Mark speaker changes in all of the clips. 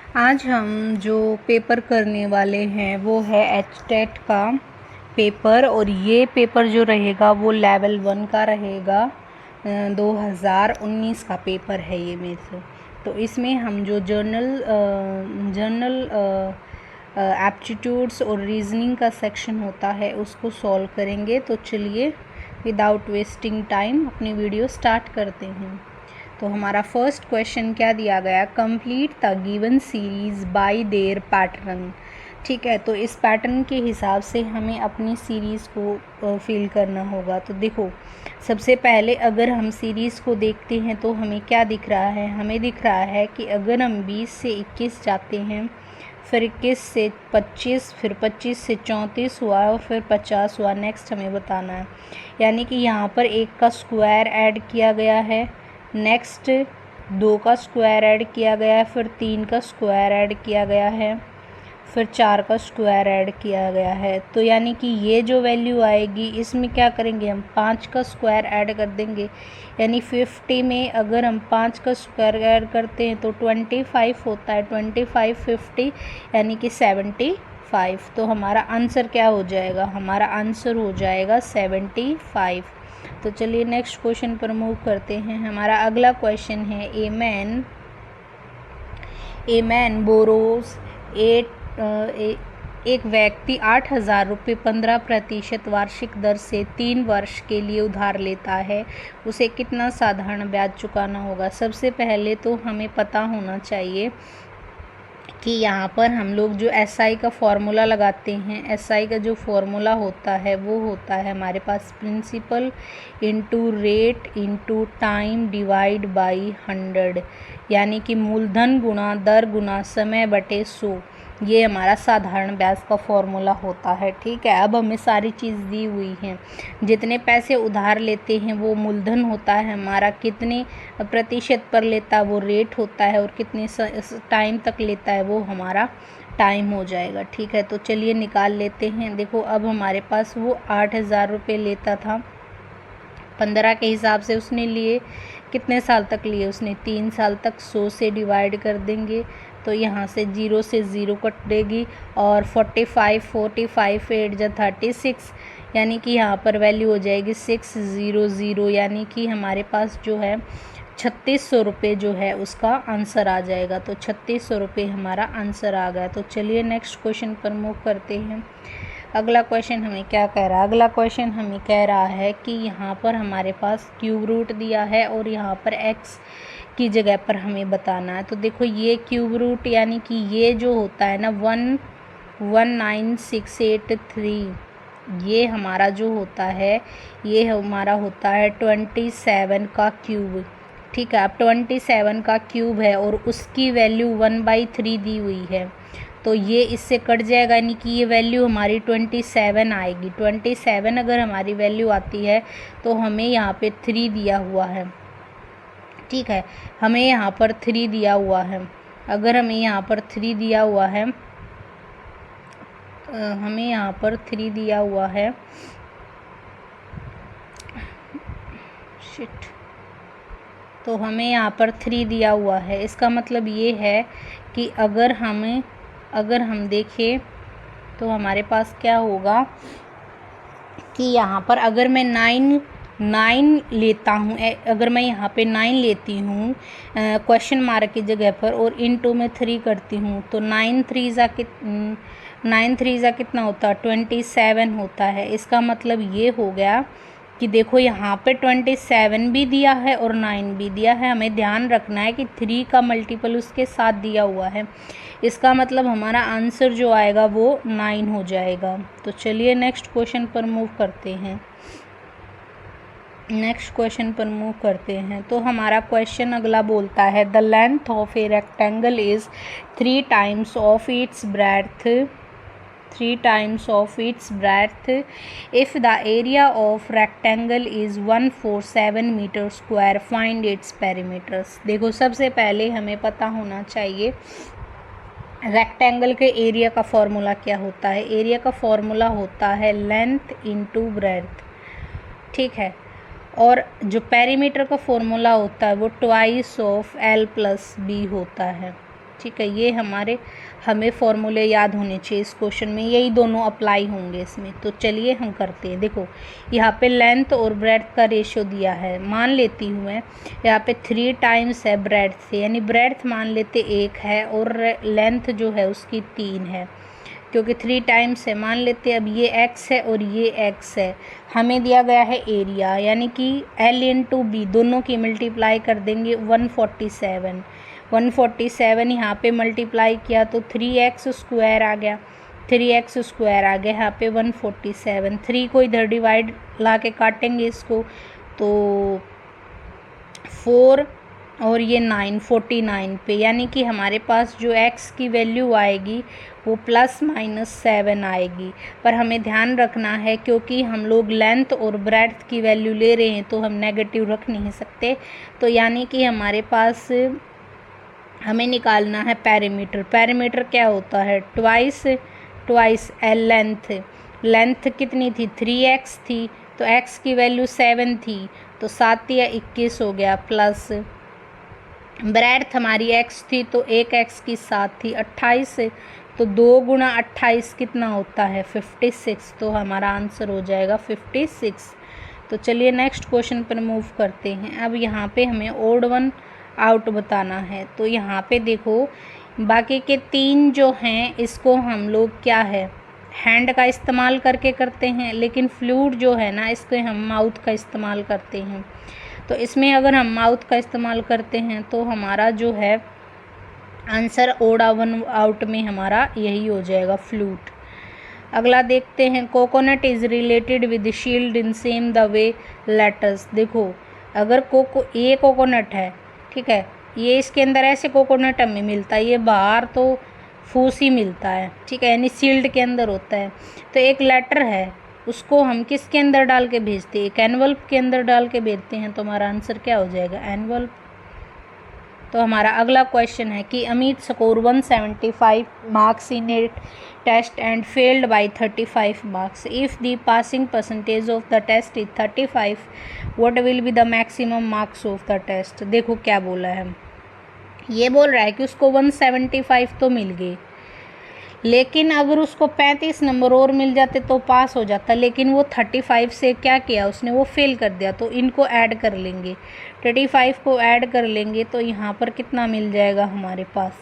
Speaker 1: आज हम जो पेपर करने वाले हैं वो है एचटेट का पेपर, और ये पेपर जो रहेगा वो लेवल 1 का रहेगा। 2019 का पेपर है ये मेरे से। तो इसमें हम जो जर्नल एप्टीट्यूड्स और रीजनिंग का सेक्शन होता है उसको सॉल्व करेंगे। तो चलिए विदाउट वेस्टिंग टाइम अपनी वीडियो स्टार्ट करते हैं। तो हमारा फर्स्ट क्वेश्चन क्या दिया गया, complete the given series bye there pattern. ठीक है, तो इस पैटर्न के हिसाब से हमें अपनी सीरीज़ को फिल करना होगा। तो देखो, सबसे पहले अगर हम सीरीज़ को देखते हैं तो हमें क्या दिख रहा है, हमें दिख रहा है कि अगर हम 20 से 21 जाते हैं, फिर 21 से 25, फिर 25 से 34 हुआ और फिर 50 हुआ। नेक्स्ट हमें बताना है, यानी कि यहाँ पर 1 का स्क्वायर ऐड किया गया है, नेक्स्ट 2 का स्क्वायर ऐड किया गया है, फिर 3 का स्क्वायर ऐड किया गया है, फिर 4 का स्क्वायर ऐड किया गया है। तो यानी कि ये जो वैल्यू आएगी इसमें क्या करेंगे, हम 5 का स्क्वायर ऐड कर देंगे। यानी 50 में अगर हम 5 का स्क्वायर ऐड करते हैं तो 25 होता है। 25 50 यानी कि 75। तो हमारा आंसर क्या हो जाएगा, हमारा आंसर हो जाएगा 75। तो चलिए नेक्स्ट क्वेश्चन पर मूव करते हैं। हमारा अगला क्वेश्चन है, ए मैन बोरोज एक व्यक्ति 8,000 रुपये 15% वार्षिक दर से 3 वर्ष के लिए उधार लेता है, उसे कितना साधारण ब्याज चुकाना होगा। सबसे पहले तो हमें पता होना चाहिए कि यहाँ पर हम लोग जो एसआई का फॉर्मूला लगाते हैं, एसआई का जो फॉर्मूला होता है वो होता है हमारे पास principal into rate into time divide by 100, यानी कि मूलधन गुणा दर गुणा समय बटे 100। ये हमारा साधारण ब्याज का फॉर्मूला होता है। ठीक है, अब हमें सारी चीज़ दी हुई हैं। जितने पैसे उधार लेते हैं वो मूलधन होता है हमारा, कितने प्रतिशत पर लेता है वो रेट होता है, और कितने टाइम तक लेता है वो हमारा टाइम हो जाएगा। ठीक है, तो चलिए निकाल लेते हैं। देखो, अब हमारे पास वो 8,000 रुपये लेता था, 15 के हिसाब से उसने लिए। कितने साल तक लिए उसने, 3 साल तक। 100 से डिवाइड कर देंगे तो यहाँ से 0 से 0 कटेगी, और 45 8 जा 36, यानी कि यहाँ पर वैल्यू हो जाएगी 600, यानी कि हमारे पास जो है 3600 रुपये जो है उसका आंसर आ जाएगा। तो 3600 रुपये हमारा आंसर आ गया। तो चलिए नेक्स्ट क्वेश्चन पर मूव करते हैं। अगला क्वेश्चन हमें क्या कह रहा है, अगला क्वेश्चन हमें कह रहा है कि यहाँ पर हमारे पास क्यूब रूट दिया है और यहाँ पर एक्स की जगह पर हमें बताना है। तो देखो, ये क्यूब रूट यानी कि ये जो होता है ना 19683, ये हमारा जो होता है ये हमारा होता है 27 का क्यूब। ठीक है, अब 27 का क्यूब है और उसकी वैल्यू 1/3 दी हुई है, तो ये इससे कट जाएगा, यानी कि ये वैल्यू हमारी 27 आएगी। 27 अगर हमारी वैल्यू आती है तो हमें यहाँ पे 3 दिया हुआ है। ठीक है, हमें यहाँ पर 3 दिया हुआ है। अगर हमें यहाँ पर 3 दिया हुआ है, हमें यहाँ पर 3 दिया हुआ है, शिट, तो हमें यहाँ पर 3 दिया हुआ है। इसका मतलब ये है कि अगर हम देखें तो हमारे पास क्या होगा कि यहाँ पर अगर मैं 9 लेता हूँ, अगर मैं यहाँ पे 9 लेती हूँ क्वेश्चन मार्क की जगह पर और इनटू में 3 करती हूँ, तो 9 3 जा कितना होता है, 27 होता है। इसका मतलब ये हो गया कि देखो, यहाँ पे 27 भी दिया है और 9 भी दिया है। हमें ध्यान रखना है कि 3 का मल्टीपल उसके साथ दिया हुआ है। इसका मतलब हमारा आंसर जो आएगा वो 9 हो जाएगा। तो चलिए नेक्स्ट क्वेश्चन पर मूव करते हैं। तो हमारा क्वेश्चन अगला बोलता है, the length of a rectangle is 3 times of its breadth if the area of rectangle is 147 meter square, find its perimeters। देखो, सबसे पहले हमें पता होना चाहिए रेक्टेंगल के एरिया का फॉर्मूला क्या होता है। एरिया का फॉर्मूला होता है लेंथ इनटू ब्रेड्थ। ठीक है, और जो पेरीमीटर का फॉर्मूला होता है वो 2 ऑफ L + B होता है। ठीक है, ये हमें फॉर्मूले याद होने चाहिए इस क्वेश्चन में, यही दोनों अप्लाई होंगे इसमें। तो चलिए हम करते हैं। देखो यहाँ पे लेंथ और ब्रेड्थ का रेशियो दिया है, मान लेती हूँ मैं यहाँ पे 3 टाइम्स है ब्रेड्थ से, यानी ब्रेड्थ मान लेते 1 है और लेंथ जो है उसकी 3 है, क्योंकि 3 टाइम्स है मान लेते। अब ये x है और ये x है, हमें दिया गया है एरिया, यानी कि L इंटू बी दोनों की मल्टीप्लाई कर देंगे 147। 147 यहाँ पे मल्टीप्लाई किया तो 3x स्क्वायर आ गया, 3x स्क्वायर आ गया यहाँ पे 147। 3 को इधर डिवाइड ला के काटेंगे इसको तो 4 और ये 9, 49 पे, यानी कि हमारे पास जो x की वैल्यू आएगी वो ±7 आएगी। पर हमें ध्यान रखना है क्योंकि हम लोग लेंथ और ब्रेड्थ की वैल्यू ले रहे हैं तो हम नेगेटिव रख नहीं सकते। तो यानी कि हमारे पास हमें निकालना है पैरामीटर। पैरामीटर क्या होता है? ट्वाइस एल लेंथ कितनी थी? 3x थी, तो x की वैल्यू 7 थी, तो 7 या 21 हो गया, प्लस ब्रेड्थ हमारी x थी तो 1x की 7 थी, 28, तो 2 गुणा 28 कितना होता है? 56। तो हमारा आंसर हो जाएगा 56। तो चलिए नेक्स्ट क्वेश्चन पर मूव करते हैं। अब यहाँ पे हमें ओड वन आउट बताना है। तो यहाँ पे देखो बाकी के 3 जो हैं इसको हम लोग क्या है हैंड का इस्तेमाल करके करते हैं, लेकिन फ्लूइड जो है ना इसको हम माउथ का इस्तेमाल करते हैं। तो इसमें अगर हम माउथ का इस्तेमाल करते हैं तो हमारा जो है आंसर ओडा वन आउट में हमारा यही हो जाएगा, फ्लूट। अगला देखते हैं, coconut is related with shield in same the way letters. देखो अगर ये कोकोनट है, ठीक है, ये इसके अंदर ऐसे कोकोनट हमें मिलता है, ये बाहर तो फूस ही मिलता है, ठीक है, यानी सील्ड के अंदर होता है। तो एक लेटर है उसको हम किसके अंदर डाल के भेजते हैं? एक एनवल्प के अंदर डाल के भेजते हैं, तो हमारा आंसर क्या हो जाएगा? एनवल्प। तो हमारा अगला क्वेश्चन है कि Amit score 175 marks in a test and failed by 35 marks. If the passing percentage of the test is 35, what will be the maximum marks of the test. देखो क्या बोला है, ये बोल रहा है कि उसको 175 तो मिल गए, लेकिन अगर उसको 35 नंबर और मिल जाते तो पास हो जाता, लेकिन वो 35 से क्या किया उसने? वो फेल कर दिया। तो इनको ऐड कर लेंगे, 35 को ऐड कर लेंगे तो यहाँ पर कितना मिल जाएगा हमारे पास?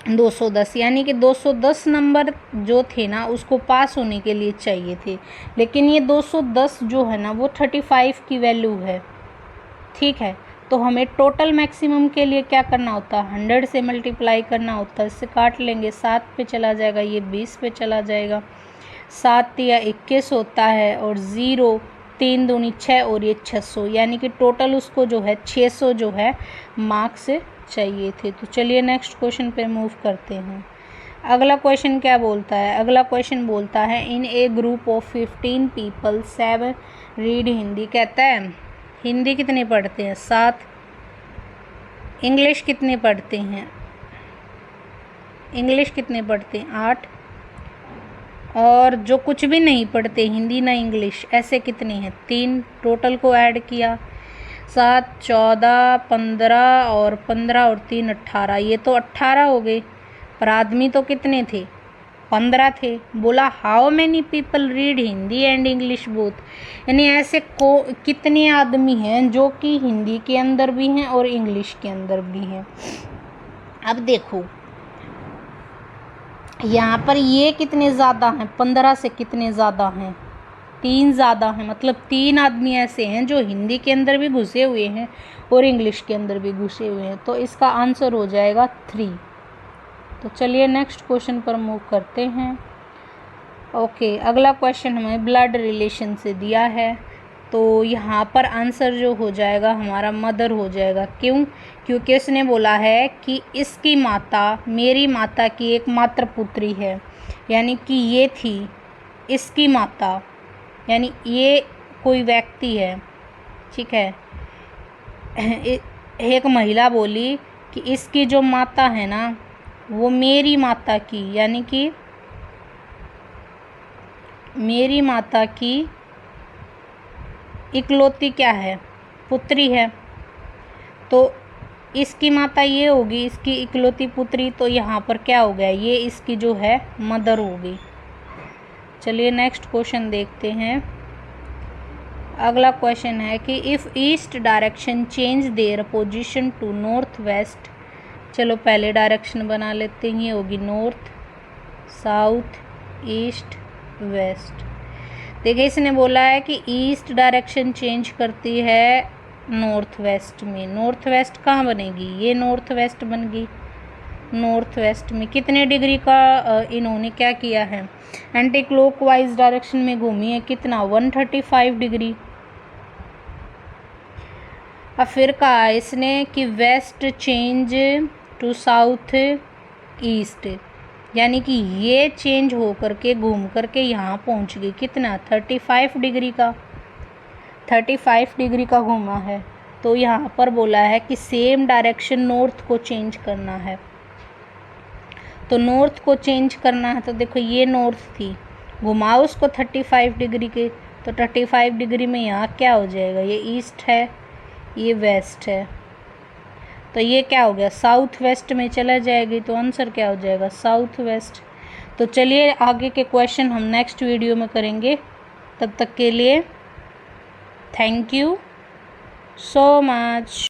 Speaker 1: 210, यानी कि 210 नंबर जो थे ना उसको पास होने के लिए चाहिए थे, लेकिन ये 210 जो है ना वो 35 की वैल्यू है, ठीक है। तो हमें टोटल मैक्सिमम के लिए क्या करना होता है? 100 से मल्टीप्लाई करना होता है, इससे काट लेंगे, 7 पे चला जाएगा, ये 20 पे चला जाएगा, 7 या 21 होता है, और 0 3 दूनी 6 और ये 600, यानी कि टोटल उसको जो है 600 जो है मार्क्स चाहिए थे। तो चलिए नेक्स्ट क्वेश्चन पे मूव करते हैं। अगला क्वेश्चन क्या बोलता है? अगला क्वेश्चन बोलता है in a group of 15 people 7 read Hindi. कहता है हिंदी कितने पढ़ते हैं? 7। इंग्लिश कितने पढ़ते हैं? इंग्लिश कितने पढ़ते हैं? 8। और जो कुछ भी नहीं पढ़ते, हिंदी ना इंग्लिश, ऐसे कितने हैं? 3। टोटल को ऐड किया 7, 14, 15 और 15 और 3 18, ये तो 18 हो गए। पर आदमी तो कितने थे? 15 थे। बोला how many people read Hindi and English both, यानी ऐसे कितने आदमी हैं जो कि हिंदी के अंदर भी हैं और इंग्लिश के अंदर भी हैं। अब देखो यहाँ पर ये कितने ज़्यादा हैं? 15 से कितने ज़्यादा हैं? 3 ज़्यादा हैं, मतलब 3 आदमी ऐसे हैं जो हिंदी के अंदर भी घुसे हुए हैं और इंग्लिश के अंदर भी घुसे हुए हैं। तो इसका आंसर हो जाएगा 3। तो चलिए नेक्स्ट क्वेश्चन पर मूव करते हैं। ओके, अगला क्वेश्चन हमें ब्लड रिलेशन से दिया है, तो यहाँ पर आंसर जो हो जाएगा हमारा मदर हो जाएगा। क्यों? क्योंकि इसने बोला है कि इसकी माता मेरी माता की एकमात्र पुत्री है, यानी कि ये थी इसकी माता, यानी ये कोई व्यक्ति है, ठीक है। एक महिला बोली कि इसकी जो माता है ना वो मेरी माता की, यानी कि मेरी माता की इकलौती क्या है? पुत्री है। तो इसकी माता ये होगी, इसकी इकलौती पुत्री, तो यहाँ पर क्या हो गया, ये इसकी जो है मदर होगी। चलिए नेक्स्ट क्वेश्चन देखते हैं। अगला क्वेश्चन है कि if east direction change their position to north west. चलो पहले डायरेक्शन बना लेते हैं, ये होगी नॉर्थ, साउथ, ईस्ट, वेस्ट। देखिए इसने बोला है कि ईस्ट डायरेक्शन चेंज करती है नॉर्थ वेस्ट में। नॉर्थ वेस्ट कहाँ बनेगी, ये नॉर्थ वेस्ट बन गई। नॉर्थ वेस्ट में कितने डिग्री का इन्होंने क्या किया है, एंटी क्लॉकवाइज डायरेक्शन में घूमी है, कितना 135 डिग्री। अब फिर कहा इसने कि west change to south east, यानी कि ये चेंज हो करके घूम करके यहाँ पहुँच गई, कितना 35 डिग्री का, 35 डिग्री का घूमा है। तो यहाँ पर बोला है कि सेम डायरेक्शन नॉर्थ को चेंज करना है। तो नॉर्थ को चेंज करना है, तो देखो ये नॉर्थ थी, घुमाओ उसको 35 डिग्री के, तो 35 डिग्री में यहाँ क्या हो जाएगा, ये ईस्ट है, ये वेस्ट है, तो ये क्या हो गया, साउथ वेस्ट में चला जाएगी। तो आंसर क्या हो जाएगा, साउथ वेस्ट। तो चलिए आगे के क्वेश्चन हम नेक्स्ट वीडियो में करेंगे। तब तक के लिए थैंक यू सो मच।